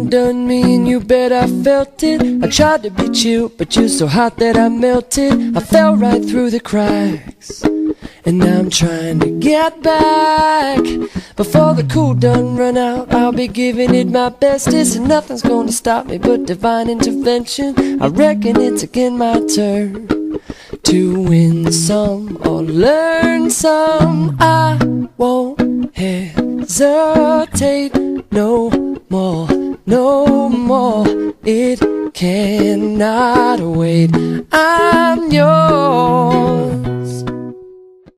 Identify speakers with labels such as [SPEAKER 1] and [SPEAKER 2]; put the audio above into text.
[SPEAKER 1] done me and you bet I felt it. I tried to be chill, but you're so hot that I melted. I fell right through the cracks, and now I'm trying to get back. Before the cool done run out, I'll be giving it my bestest, and nothing's gonna stop me but divine intervention. I reckon it's again my turn to win some or learn some. I won't hesitate no more, no more. It cannot wait.